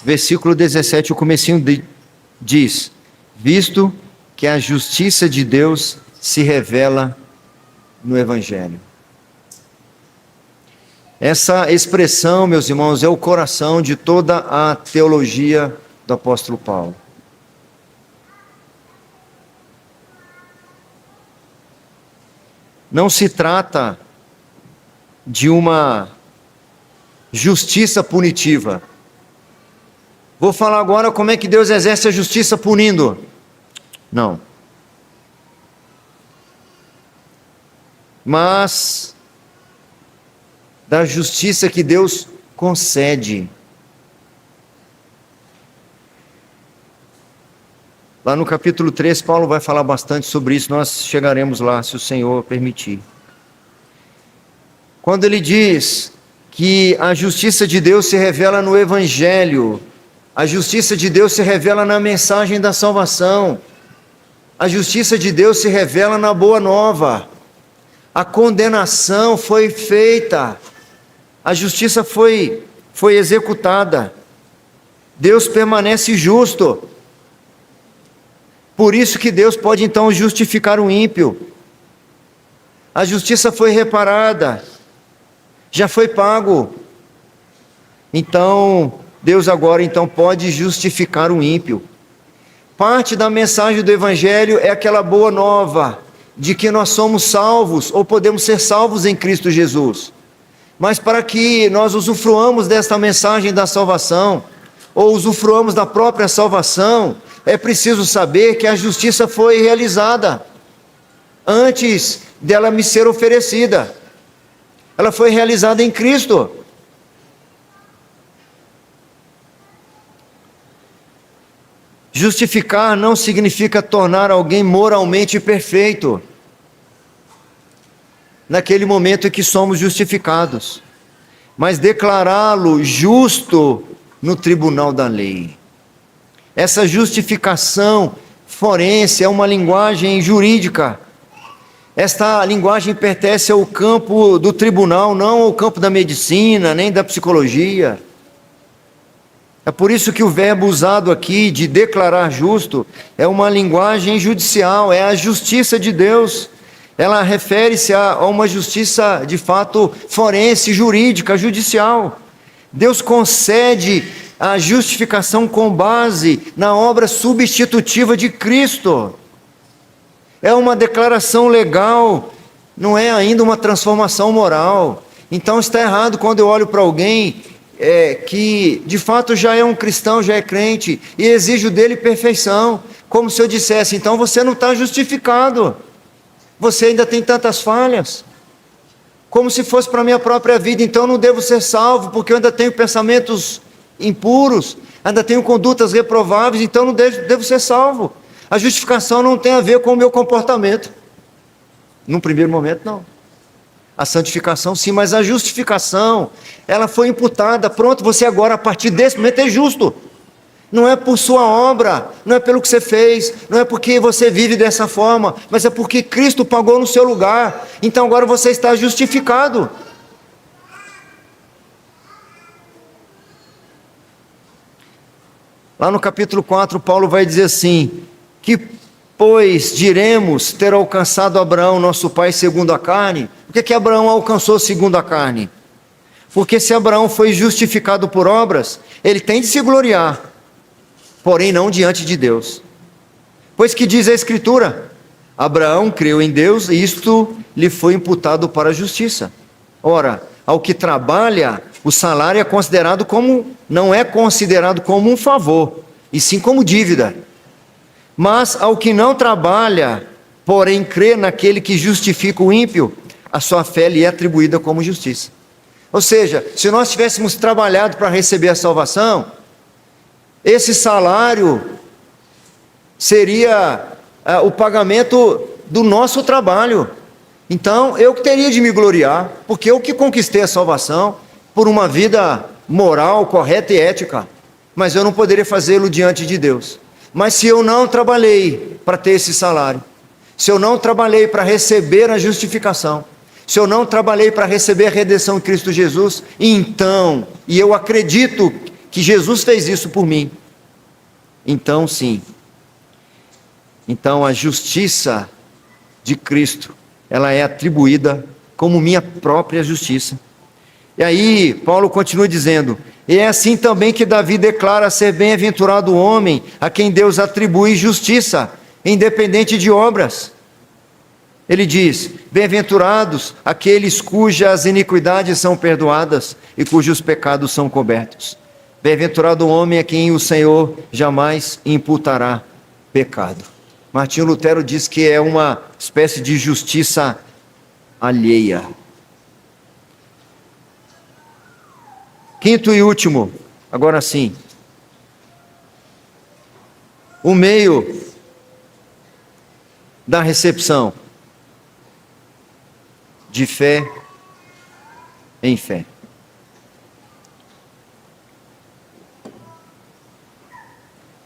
Versículo 17, o comecinho diz: visto que a justiça de Deus se revela no Evangelho. Essa expressão, meus irmãos, é o coração de toda a teologia do apóstolo Paulo. Não se trata de uma justiça punitiva, Vou falar agora como é que Deus exerce a justiça punindo. Não. Mas da justiça que Deus concede. Lá no capítulo 3, Paulo vai falar bastante sobre isso, nós chegaremos lá, se o Senhor permitir. Quando ele diz que a justiça de Deus se revela no Evangelho, a justiça de Deus se revela na mensagem da salvação, a justiça de Deus se revela na boa nova, a condenação foi feita, a justiça foi executada, Deus permanece justo. Por isso que Deus pode então justificar o ímpio. A justiça foi reparada, já foi pago. Então, Deus agora então pode justificar o ímpio. Parte da mensagem do Evangelho é aquela boa nova, de que nós somos salvos, ou podemos ser salvos em Cristo Jesus. Mas para que nós usufruamos desta mensagem da salvação, ou usufruamos da própria salvação, é preciso saber que a justiça foi realizada antes dela me ser oferecida. Ela foi realizada em Cristo. Justificar não significa tornar alguém moralmente perfeito, naquele momento em que somos justificados, mas declará-lo justo no tribunal da lei. Essa justificação forense é uma linguagem jurídica. Esta linguagem pertence ao campo do tribunal, não ao campo da medicina, nem da psicologia. É por isso que o verbo usado aqui, de declarar justo, é uma linguagem judicial, é a justiça de Deus. Ela refere-se a uma justiça, de fato, forense, jurídica, judicial. Deus concede a justificação com base na obra substitutiva de Cristo. É uma declaração legal, não é ainda uma transformação moral. Então está errado quando eu olho para alguém que de fato já é um cristão, já é crente, e exijo dele perfeição, como se eu dissesse, então você não está justificado, você ainda tem tantas falhas, como se fosse para a minha própria vida, então eu não devo ser salvo, porque eu ainda tenho pensamentos impuros, ainda tenho condutas reprováveis, então não devo ser salvo. A justificação não tem a ver com o meu comportamento, num primeiro momento não. A santificação sim, mas a justificação, ela foi imputada, pronto, você agora a partir desse momento é justo. Não é por sua obra, não é pelo que você fez, não é porque você vive dessa forma, mas é porque Cristo pagou no seu lugar, então agora você está justificado. Lá no capítulo 4, Paulo vai dizer assim, que pois diremos ter alcançado Abraão, nosso pai, segundo a carne? Por que Abraão alcançou segundo a carne? Porque se Abraão foi justificado por obras, ele tem de se gloriar, porém não diante de Deus. Pois que diz a Escritura, Abraão creu em Deus e isto lhe foi imputado para a justiça. Ora, ao que trabalha, o salário é considerado não é considerado como um favor, e sim como dívida. Mas ao que não trabalha, porém crê naquele que justifica o ímpio, a sua fé lhe é atribuída como justiça. Ou seja, se nós tivéssemos trabalhado para receber a salvação, esse salário seria o pagamento do nosso trabalho. Então, eu que teria de me gloriar, porque eu que conquistei a salvação por uma vida moral, correta e ética, mas eu não poderia fazê-lo diante de Deus. Mas se eu não trabalhei para ter esse salário, se eu não trabalhei para receber a justificação, se eu não trabalhei para receber a redenção em Cristo Jesus, então, e eu acredito que Jesus fez isso por mim, então sim, então a justiça de Cristo, ela é atribuída como minha própria justiça. E aí, Paulo continua dizendo, e é assim também que Davi declara ser bem-aventurado o homem a quem Deus atribui justiça, independente de obras. Ele diz, bem-aventurados aqueles cujas iniquidades são perdoadas e cujos pecados são cobertos. Bem-aventurado o homem a quem o Senhor jamais imputará pecado. Martinho Lutero diz que é uma espécie de justiça alheia. Quinto e último, agora sim. O meio da recepção de fé em fé.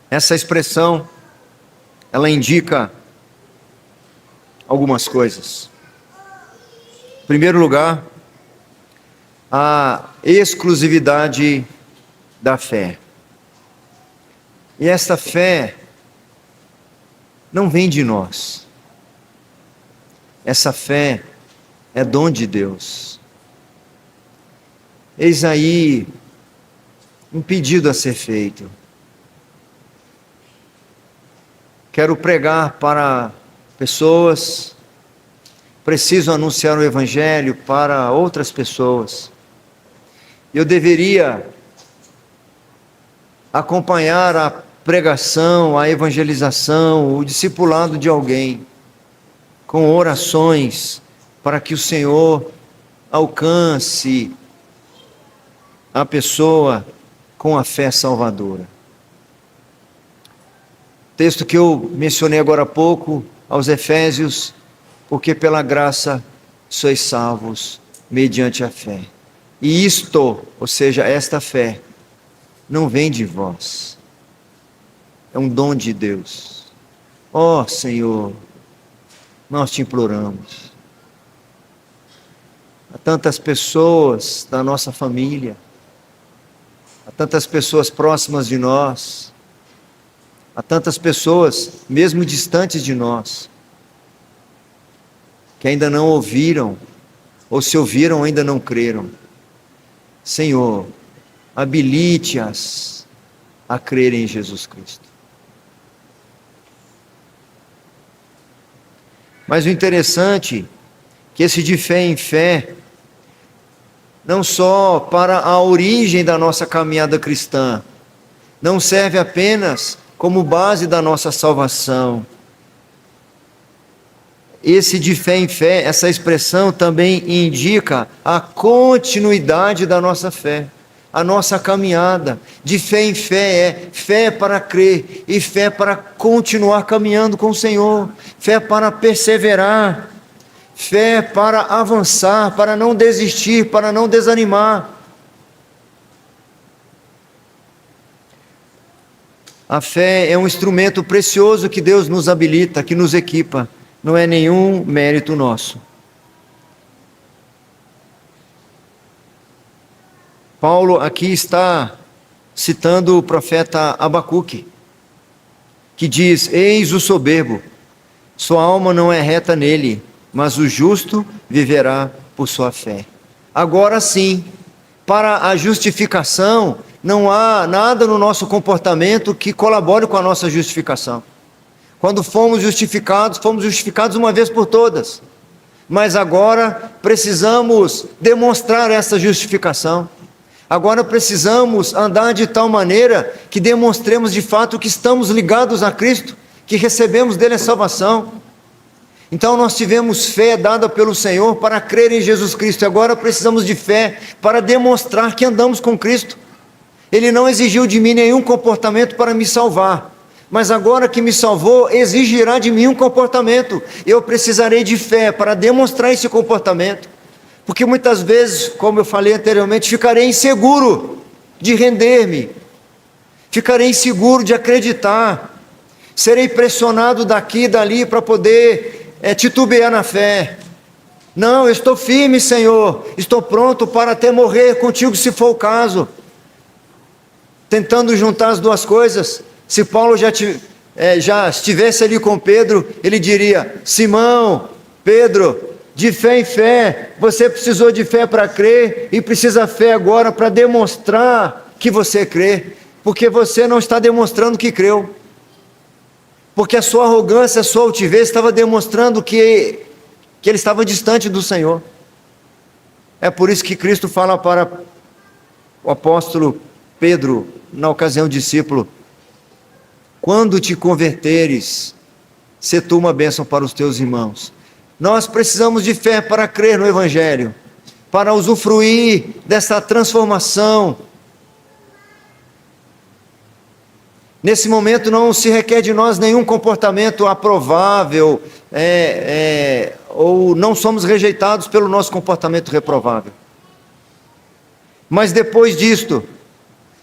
Essa expressão, ela indica algumas coisas. Em primeiro lugar, a exclusividade da fé. E esta fé não vem de nós. Essa fé é dom de Deus. Eis aí um pedido a ser feito. Quero pregar para pessoas, preciso anunciar o Evangelho para outras pessoas. Eu deveria acompanhar a pregação, a evangelização, o discipulado de alguém, com orações, para que o Senhor alcance a pessoa com a fé salvadora. Texto que eu mencionei agora há pouco, aos Efésios, porque pela graça sois salvos, mediante a fé. E isto, ou seja, esta fé, não vem de vós, é um dom de Deus. Ó Senhor, nós te imploramos. Há tantas pessoas da nossa família, há tantas pessoas próximas de nós, há tantas pessoas, mesmo distantes de nós, que ainda não ouviram, ou se ouviram ainda não creram. Senhor, habilite-as a crerem em Jesus Cristo. Mas o interessante é que esse de fé em fé, não só para a origem da nossa caminhada cristã, não serve apenas como base da nossa salvação. Esse de fé em fé, essa expressão também indica a continuidade da nossa fé, a nossa caminhada. De fé em fé é fé para crer e fé para continuar caminhando com o Senhor, fé para perseverar, fé para avançar, para não desistir, para não desanimar. A fé é um instrumento precioso que Deus nos habilita, que nos equipa. Não é nenhum mérito nosso. Paulo aqui está citando o profeta Abacuque, que diz: eis o soberbo, sua alma não é reta nele, mas o justo viverá por sua fé. Agora sim, para a justificação, não há nada no nosso comportamento que colabore com a nossa justificação. Quando fomos justificados uma vez por todas. Mas agora precisamos demonstrar essa justificação. Agora precisamos andar de tal maneira que demonstremos de fato que estamos ligados a Cristo, que recebemos dele a salvação. Então nós tivemos fé dada pelo Senhor para crer em Jesus Cristo. E agora precisamos de fé para demonstrar que andamos com Cristo. Ele não exigiu de mim nenhum comportamento para me salvar. Mas agora que me salvou, exigirá de mim um comportamento. Eu precisarei de fé para demonstrar esse comportamento. Porque muitas vezes, como eu falei anteriormente, ficarei inseguro de render-me. Ficarei inseguro de acreditar. Serei pressionado daqui e dali para poder titubear na fé. Não, eu estou firme, Senhor. Estou pronto para até morrer contigo, se for o caso. Tentando juntar as duas coisas. Se Paulo já estivesse ali com Pedro, ele diria: Simão, Pedro, de fé em fé, você precisou de fé para crer e precisa fé agora para demonstrar que você crê, porque você não está demonstrando que creu, porque a sua arrogância, a sua altivez estava demonstrando que ele estava distante do Senhor. É por isso que Cristo fala para o apóstolo Pedro, na ocasião discípulo: quando te converteres, sê tu uma bênção para os teus irmãos. Nós precisamos de fé para crer no Evangelho, para usufruir dessa transformação. Nesse momento não se requer de nós nenhum comportamento aprovável, ou não somos rejeitados pelo nosso comportamento reprovável. Mas depois disto,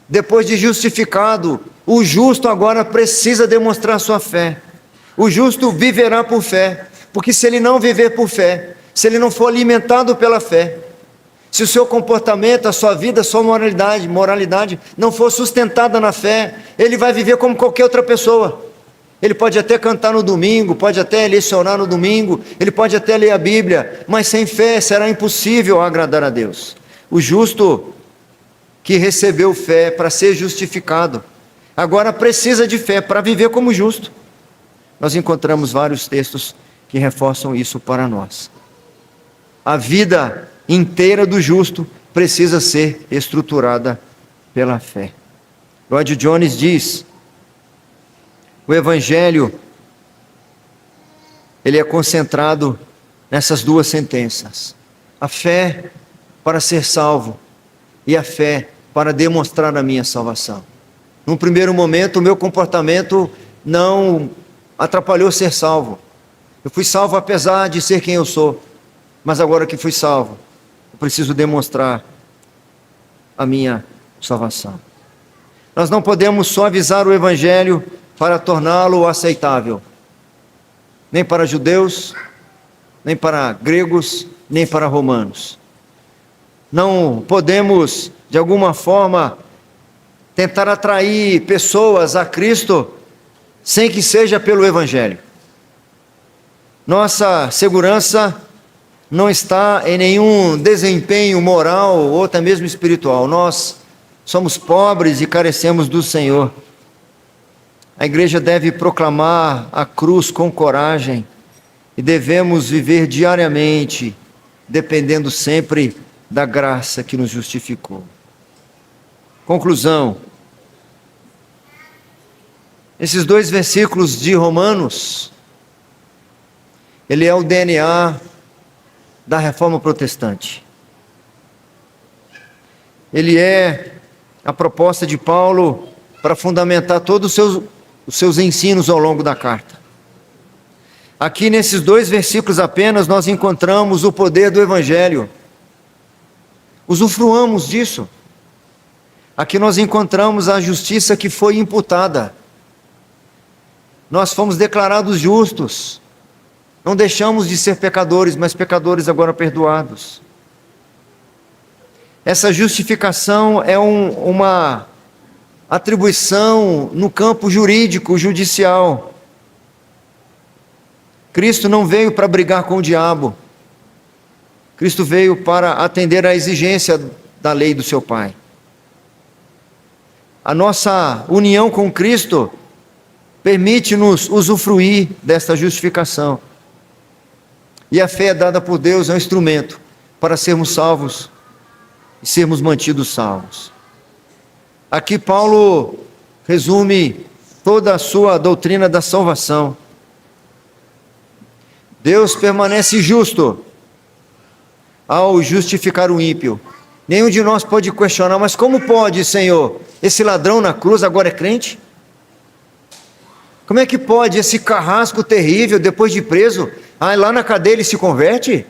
depois de justificado, o justo agora precisa demonstrar sua fé. O justo viverá por fé, porque se ele não viver por fé, se ele não for alimentado pela fé, se o seu comportamento, a sua vida, a sua moralidade não for sustentada na fé, ele vai viver como qualquer outra pessoa. Ele pode até cantar no domingo, pode até lecionar no domingo, ele pode até ler a Bíblia, mas sem fé será impossível agradar a Deus. O justo que recebeu fé para ser justificado, agora precisa de fé para viver como justo. Nós encontramos vários textos que reforçam isso para nós. A vida inteira do justo precisa ser estruturada pela fé. Lloyd Jones diz: o Evangelho, ele é concentrado nessas duas sentenças: a fé para ser salvo e a fé para demonstrar a minha salvação. Num primeiro momento, o meu comportamento não atrapalhou ser salvo. Eu fui salvo apesar de ser quem eu sou, mas agora que fui salvo, eu preciso demonstrar a minha salvação. Nós não podemos suavizar o Evangelho para torná-lo aceitável, nem para judeus, nem para gregos, nem para romanos. Não podemos, de alguma forma, tentar atrair pessoas a Cristo sem que seja pelo Evangelho. Nossa segurança não está em nenhum desempenho moral ou até mesmo espiritual. Nós somos pobres e carecemos do Senhor. A igreja deve proclamar a cruz com coragem e devemos viver diariamente, dependendo sempre da graça que nos justificou. Conclusão: esses dois versículos de Romanos, ele é o DNA da Reforma Protestante. Ele é a proposta de Paulo para fundamentar todos os seus ensinos ao longo da carta. Aqui nesses dois versículos apenas nós encontramos o poder do Evangelho. Usufruamos disso. Aqui nós encontramos a justiça que foi imputada. Nós fomos declarados justos. Não deixamos de ser pecadores, mas pecadores agora perdoados. Essa justificação é uma atribuição no campo jurídico, judicial. Cristo não veio para brigar com o diabo. Cristo veio para atender à exigência da lei do seu Pai. A nossa união com Cristo permite-nos usufruir desta justificação. E a fé dada por Deus é um instrumento para sermos salvos e sermos mantidos salvos. Aqui Paulo resume toda a sua doutrina da salvação. Deus permanece justo ao justificar o ímpio. Nenhum de nós pode questionar: mas como pode, Senhor? Esse ladrão na cruz agora é crente? Como é que pode esse carrasco terrível, depois de preso, lá na cadeia ele se converte?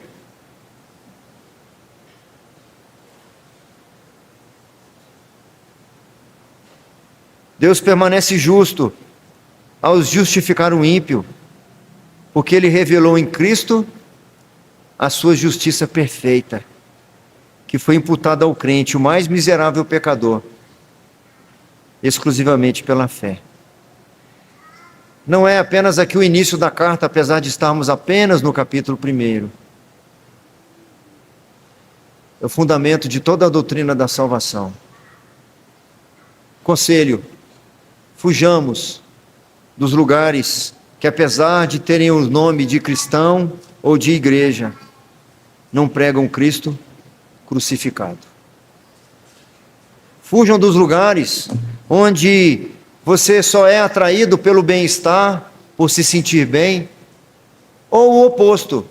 Deus permanece justo ao justificar o ímpio, porque Ele revelou em Cristo a sua justiça perfeita, que foi imputada ao crente, o mais miserável pecador, exclusivamente pela fé. Não é apenas aqui o início da carta, apesar de estarmos apenas no capítulo 1. É o fundamento de toda a doutrina da salvação. Conselho: fujamos dos lugares que, apesar de terem o nome de cristão ou de igreja, não pregam Cristo crucificado. Fujam dos lugares onde você só é atraído pelo bem-estar, por se sentir bem, ou o oposto,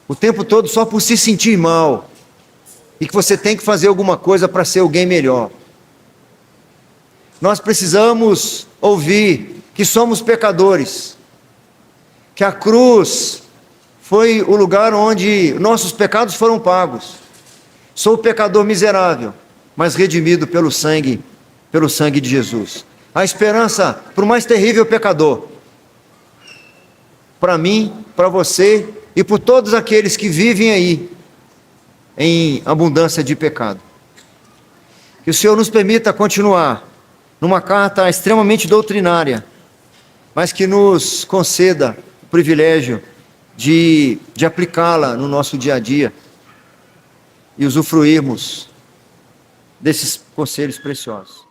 o tempo todo só por se sentir mal, e que você tem que fazer alguma coisa para ser alguém melhor. Nós precisamos ouvir que somos pecadores, que a cruz foi o lugar onde nossos pecados foram pagos. Sou pecador miserável, mas redimido pelo sangue de Jesus. A esperança para o mais terrível pecador, para mim, para você e por todos aqueles que vivem aí em abundância de pecado. Que o Senhor nos permita continuar numa carta extremamente doutrinária, mas que nos conceda o privilégio de aplicá-la no nosso dia a dia e usufruirmos desses conselhos preciosos.